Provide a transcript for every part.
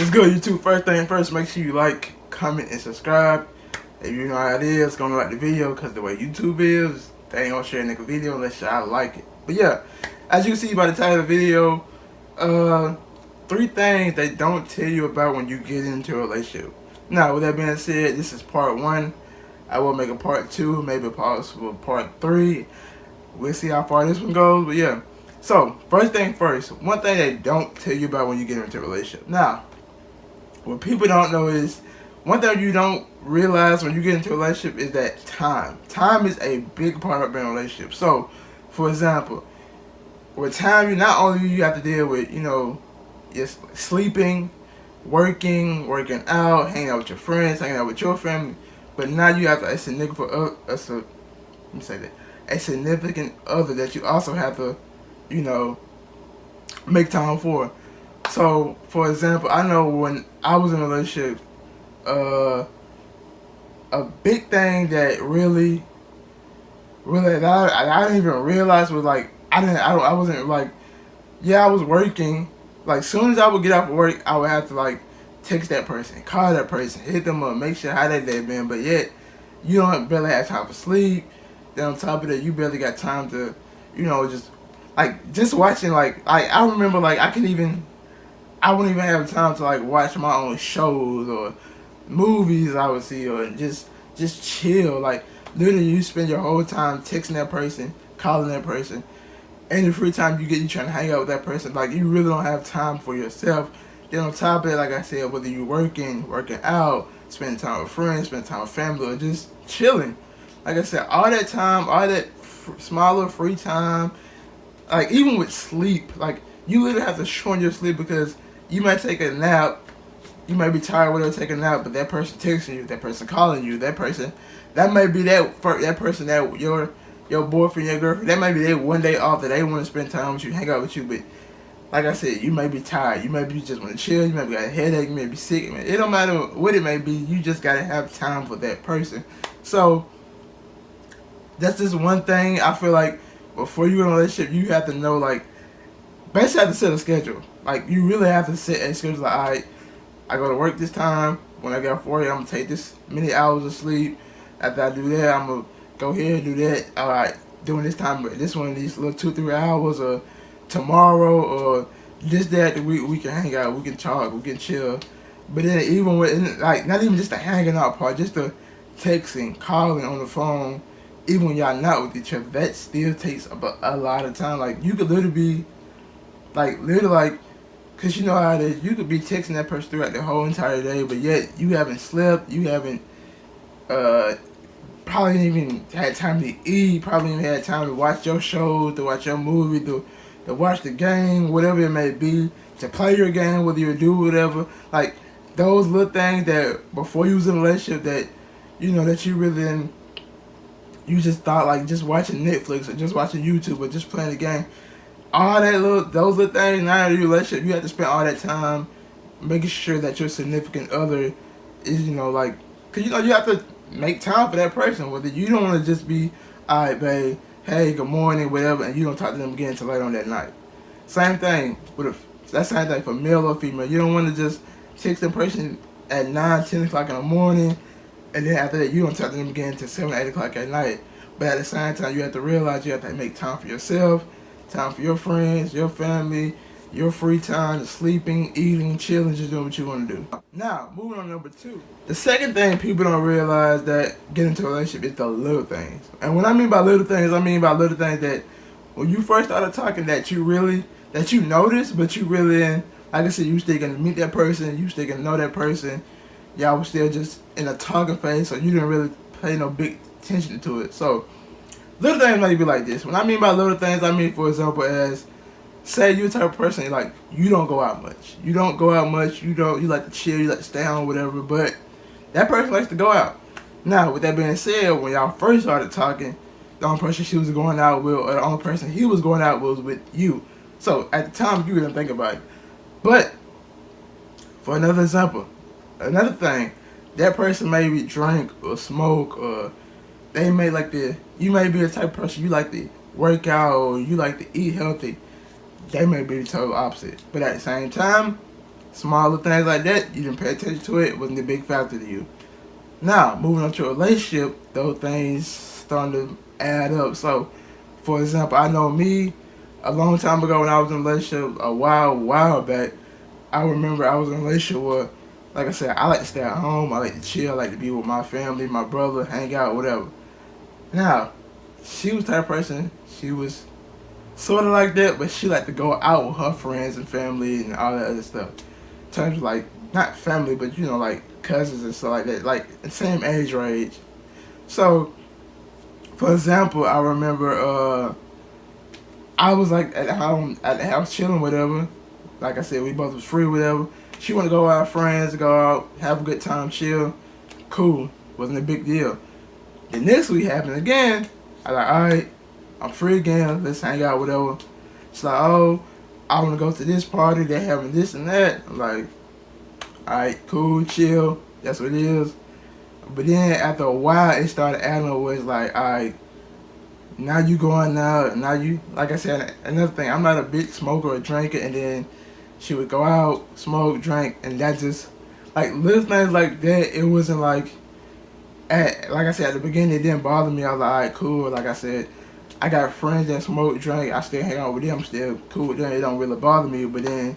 Let's go, YouTube. First thing first, make sure you like, comment, and subscribe. If you know how it is, gonna like the video, because the way YouTube is, they ain't gonna share a nigga video unless y'all like it. But yeah, as you can see by the title of the video, 3 things they don't tell you about when you get into a relationship. Now, with that being said, this is part 1. I will make a part 2, maybe a possible part 3. We'll see how far this one goes, but yeah. So, first thing first, one thing they don't tell you about when you get into a relationship. Now, what people don't know is, one thing you don't realize when you get into a relationship is that time. Time is a big part of being in a relationship. So, for example, with time, you not only you have to deal with, just sleeping, working out, hanging out with your friends, hanging out with your family, but now you have a significant other that you also have to, make time for. So, for example, I know when I was in a relationship, a big thing that really that I didn't even realize was like I wasn't like, yeah, I was working. Like, soon as I would get off of work, I would have to like text that person, call that person, hit them up, make sure how they day been. But yet, you don't barely have time for sleep. Then on top of that, you barely got time to, just watching I remember I wouldn't even have time to like watch my own shows or movies I would see, or just chill. Like, literally, you spend your whole time texting that person, calling that person. Any free time you get, you trying to hang out with that person. Like, you really don't have time for yourself. Then on top of it, like I said, whether you're working out, spending time with friends, spending time with family, or just chilling. Like I said, all that time, all that smaller free time, like even with sleep, like you literally have to shorten your sleep, because you might take a nap, you might be tired, whatever, take a nap, but that person texting you, that person calling you, that may be that person that your boyfriend, your girlfriend, that might be their one day off that they want to spend time with you, hang out with you. But like I said, you may be tired, you may be just want to chill, you may be got a headache, you may be sick, man. It don't matter what it may be, you just gotta have time for that person. So that's just one thing I feel like before you get in a relationship, you have to know, like, basically have to set a schedule. Like, you really have to set a schedule. Like, alright, I go to work this time. When I get off work, I'm gonna take this many hours of sleep. After I do that, I'm gonna go here and do that. Alright, during this time, this one of these little 2-3 hours, or tomorrow, or this that we can hang out, we can talk, we can chill. But then even with, like, not even just the hanging out part, just the texting, calling on the phone, even when y'all not with each other, that still takes a lot of time. Like, you could literally be, cause you know how it is, you could be texting that person throughout the whole entire day, but yet you haven't slept, you haven't, probably even had time to eat, probably even had time to watch your shows, to watch your movie, to watch the game, whatever it may be, to play your game, whether you do whatever. Like, those little things that before you was in a relationship that, that you really didn't, you just thought, like, just watching Netflix or just watching YouTube or just playing the game. All those little things, now in your relationship, you have to spend all that time making sure that your significant other is, because, you have to make time for that person. Whether you don't want to just be, alright, babe, hey, good morning, whatever, and you don't talk to them again until later on that night. Same thing that's the same thing for male or female. You don't want to just text the person at 9, 10 o'clock in the morning, and then after that, you don't talk to them again until 7, 8 o'clock at night. But at the same time, you have to realize you have to make time for yourself, time for your friends, your family, your free time, sleeping, eating, chilling, just doing what you want to do. Now, moving on to number 2. The second thing people don't realize that get into a relationship is the little things. And when I mean by little things, I mean by little things that when you first started talking that you notice, but you really didn't, like I said, you still gonna meet that person, you still gonna know that person, y'all was still just in a talking phase, so you didn't really pay no big attention to it. So, little things might be like this. When I mean by little things, I mean, for example, as, say you're the type of person, like, you don't go out much. You like to chill, you like to stay home, whatever, but that person likes to go out. Now, with that being said, when y'all first started talking, the only person she was going out with, or the only person he was going out with, was with you. So, at the time, you didn't think about it. But, for another example, another thing, that person maybe drink or smoke, or they may you may be the type of person you like to work out, or you like to eat healthy. They may be the total opposite. But at the same time, Smaller things like that, you didn't pay attention to it. It wasn't a big factor to you. Now, moving on to a relationship, those things starting to add up. So, for example, I know me, a long time ago when I was in a relationship, a while back, I remember I was in a relationship where, like I said, I like to stay at home, I like to chill, I like to be with my family, my brother, hang out, whatever. Now, she was the type of person, she was sort of like that, but she liked to go out with her friends and family and all that other stuff. In terms of like, not family, but you know, like cousins and stuff like that, like the same age range. So, for example, I remember I was like at the house chilling, whatever. Like I said, we both was free, whatever. She wanted to go out with friends, go out, have a good time, chill. Cool, wasn't a big deal. The next week happened again. I was like, alright, I'm free again, let's hang out, whatever. She's like, oh, I want to go to this party, they're having this and that. I'm like, alright, cool, chill, that's what it is. But then after a while, it started adding up where it's like, alright, now you going out, now you, like I said, another thing, I'm not a big smoker or drinker, and then she would go out, smoke, drink, and that just, like, little things like that, it wasn't like, like I said, at the beginning, it didn't bother me. I was like, alright, cool. Like I said, I got friends that smoke, drink. I still hang out with them. I'm still cool with them. It don't really bother me. But then,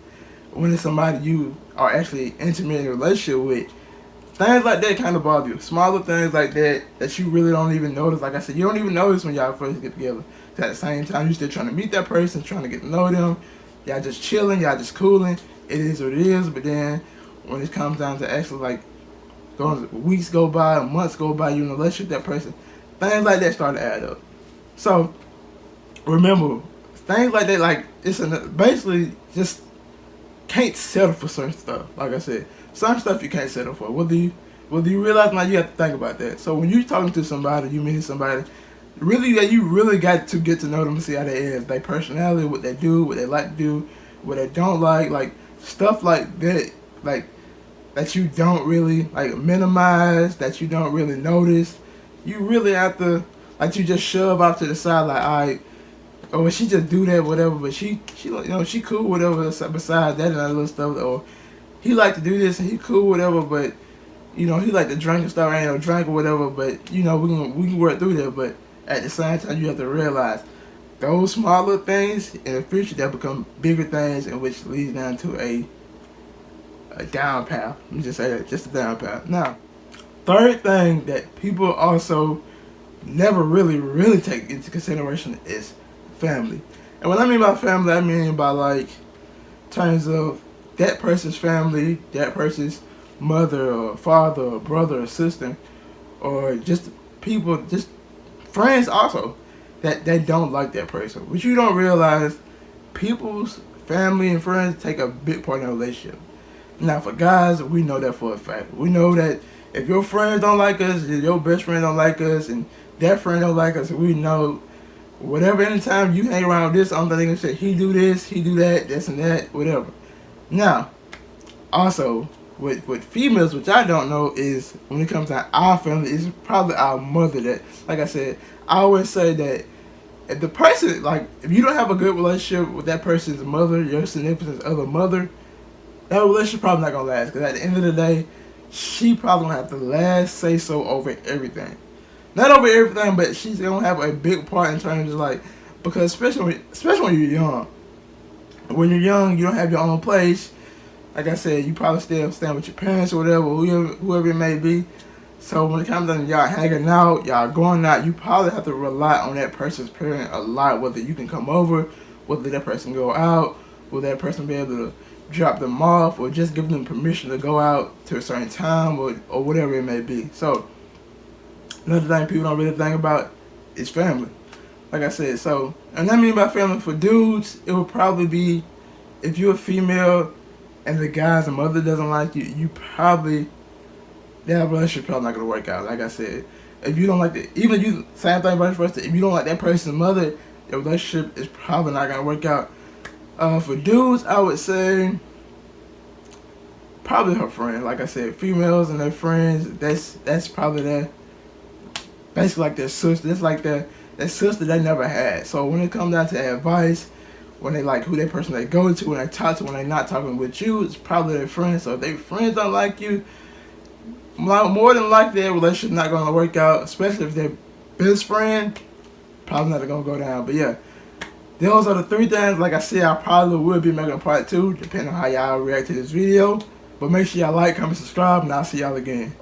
when it's somebody you are actually intimate in a relationship with, things like that kind of bother you. Smaller things like that you really don't even notice. Like I said, you don't even notice when y'all first get together. At the same time, you're still trying to meet that person, trying to get to know them. Y'all just chilling. Y'all just cooling. It is what it is. But then, when it comes down to actually like, weeks go by, months go by, you in a relationship with that person, things like that start to add up. So, remember, things like that, like, it's basically just can't settle for certain stuff. Like I said, some stuff you can't settle for. Whether you realize now, you have to think about that. So when you're talking to somebody, you meeting somebody, really that you really got to get to know them and see how they is, their personality, what they do, what they like to do, what they don't like stuff like that, like that you don't really like minimize, that you don't really notice. You really have to, like, you just shove off to the side, like, alright, or she just do that, whatever, but she she cool, whatever, besides that and other little stuff, or he like to do this and he cool, whatever, but, he like to drink and stuff, ain't no drink or whatever, but, we can work through that, but at the same time, you have to realize those smaller things in the future that become bigger things, and which leads down to a down path. Let me just say that, just a down path. Now, third thing that people also never really take into consideration is family. And what I mean by family, I mean by like terms of that person's family, that person's mother or father or brother or sister, or just people, just friends also, that they don't like that person. But you don't realize people's family and friends take a big part in a relationship. Now, for guys, we know that for a fact. We know that if your friends don't like us, if your best friend don't like us, and that friend don't like us, we know whatever, anytime you hang around with this, I'm thinking say he do this, he do that, this and that, whatever. Now, also, with females, which I don't know, is when it comes to our family, it's probably our mother that, like I said, I always say that if the person, like, if you don't have a good relationship with that person's mother, your significant other mother, that relationship probably not gonna last. Because at the end of the day, she probably gonna have the last say so over everything. Not over everything, but she's gonna have a big part in terms of like, because especially when you're young. When you're young, you don't have your own place. Like I said, you probably still staying with your parents or whatever, whoever it may be. So when it comes down to y'all hanging out, y'all going out, you probably have to rely on that person's parent a lot. Whether you can come over, whether that person go out, will that person be able to drop them off, or just give them permission to go out to a certain time, or whatever it may be. So another thing people don't really think about is family. Like I said, so, and I mean by family, for dudes, it would probably be if you're a female and the guy's mother doesn't like you, you probably, that relationship probably not gonna work out. Like I said, if you don't like the, even you, same thing vice versa, if you don't like that person's mother, your relationship is probably not gonna work out. For dudes, I would say probably her friend. Like I said, females and their friends, that's probably their, basically like their sister. It's like that sister they never had. So when it comes down to advice, when they like who they person they go to, when they talk to, when they not talking with you, it's probably their friends. So if their friends don't like you, more than likely their relationship not gonna work out, especially if their best friend, probably not gonna go down. But yeah, those are the 3 things. Like I said, I probably will be making a part 2, depending on how y'all react to this video. But make sure y'all like, comment, subscribe, and I'll see y'all again.